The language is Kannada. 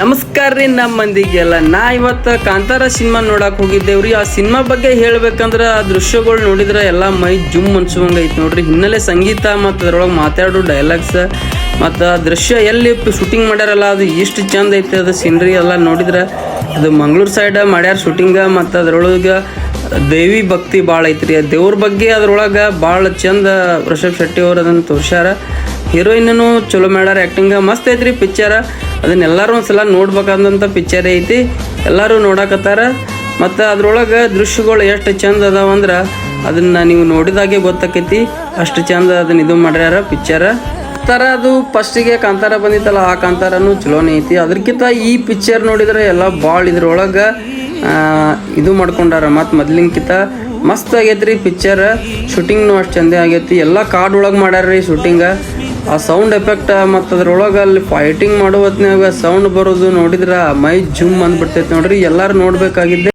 ನಮಸ್ಕಾರ ರೀ ನಮ್ಮ ಮಂದಿಗೆಲ್ಲ. ನಾ ಇವತ್ತು ಕಾಂತಾರ ಸಿನಿಮಾ ನೋಡಕ್ಕೆ ಹೋಗಿದ್ದೇವ್ರಿ. ಆ ಸಿನಿಮಾ ಬಗ್ಗೆ ಹೇಳ್ಬೇಕಂದ್ರೆ ಆ ದೃಶ್ಯಗಳು ನೋಡಿದ್ರೆ ಎಲ್ಲ ಮೈ ಜುಮ್ ಅನ್ಸುವಂಗೆ ಐತಿ ನೋಡ್ರಿ. ಹಿನ್ನೆಲೆ ಸಂಗೀತ ಮತ್ತು ಅದರೊಳಗೆ ಮಾತಾಡೋ ಡೈಲಾಗ್ಸ್ ಮತ್ತು ಆ ದೃಶ್ಯ ಎಲ್ಲಿ ಶೂಟಿಂಗ್ ಮಾಡ್ಯಾರಲ್ಲ ಅದು ಎಷ್ಟು ಚಂದ ಐತೆ. ಅದು ಸೀನ್ರಿ ಎಲ್ಲ ನೋಡಿದ್ರೆ ಅದು ಮಂಗ್ಳೂರು ಸೈಡ್ ಮಾಡ್ಯಾರ ಶೂಟಿಂಗ. ಮತ್ತು ಅದರೊಳಗೆ ದೇವಿ ಭಕ್ತಿ ಭಾಳ ಐತ್ರಿ. ದೇವ್ರ ಬಗ್ಗೆ ಅದ್ರೊಳಗೆ ಭಾಳ ಚಂದ ರಿಷಬ್ ಶೆಟ್ಟಿ ಅವ್ರು ಅದನ್ನು ತೋರ್ಸ್ಯಾರ. ಹೀರೋಯಿನ್ನೂ ಚಲೋ ಮಾಡ್ಯಾರ, ಆ್ಯಕ್ಟಿಂಗ ಮಸ್ತ್ ಐತ್ರಿ ಪಿಕ್ಚರ. ಅದನ್ನೆಲ್ಲರೂ ಒಂದ್ಸಲ ನೋಡ್ಬೇಕಾದಂಥ ಪಿಕ್ಚರ್ ಐತಿ, ಎಲ್ಲರೂ ನೋಡಕತ್ತಾರ. ಮತ್ತು ಅದ್ರೊಳಗೆ ದೃಶ್ಯಗಳು ಎಷ್ಟು ಚಂದ ಅದಾವಂದ್ರೆ ಅದನ್ನು ನೀವು ನೋಡಿದಾಗೆ ಗೊತ್ತಾಕೈತಿ, ಅಷ್ಟು ಚಂದ ಅದನ್ನ ಇದು ಮಾಡ್ಯಾರ ಪಿಕ್ಚರ. ಥರ ಅದು ಫಸ್ಟಿಗೆ ಕಾಂತಾರ ಬಂದಿತ್ತಲ್ಲ, ಆ ಕಾಂತಾರನೂ ಚಲೋನೇ ಐತಿ. ಅದಕ್ಕಿಂತ ಈ ಪಿಕ್ಚರ್ ನೋಡಿದ್ರೆ ಎಲ್ಲ ಭಾಳ ಇದ್ರೊಳಗೆ ಇದು ಮಾಡ್ಕೊಂಡಾರ. ಮತ್ತು ಮೊದ್ಲಿನ್ಕಿಂತ ಮಸ್ತ್ ಆಗೈತ್ರಿ ಪಿಕ್ಚರ್. ಶೂಟಿಂಗ್ನು ಅಷ್ಟು ಚಂದ ಆಗೈತಿ. ಎಲ್ಲ ಕಾಡೊಳಗೆ ಮಾಡ್ಯಾರ್ರಿ ಶೂಟಿಂಗ. ಆ ಸೌಂಡ್ ಎಫೆಕ್ಟ್ ಮತ್ತು ಅದ್ರೊಳಗೆ ಅಲ್ಲಿ ಫೈಟಿಂಗ್ ಮಾಡೋ ಹೊತ್ನ್ಯಾಗ ಸೌಂಡ್ ಬರೋದು ನೋಡಿದ್ರೆ ಮೈ ಜುಮ್ ಅಂದ್ಬಿಡ್ತೈತೆ ನೋಡ್ರಿ. ಎಲ್ಲರೂ ನೋಡಬೇಕಾಗಿದ್ದೆ.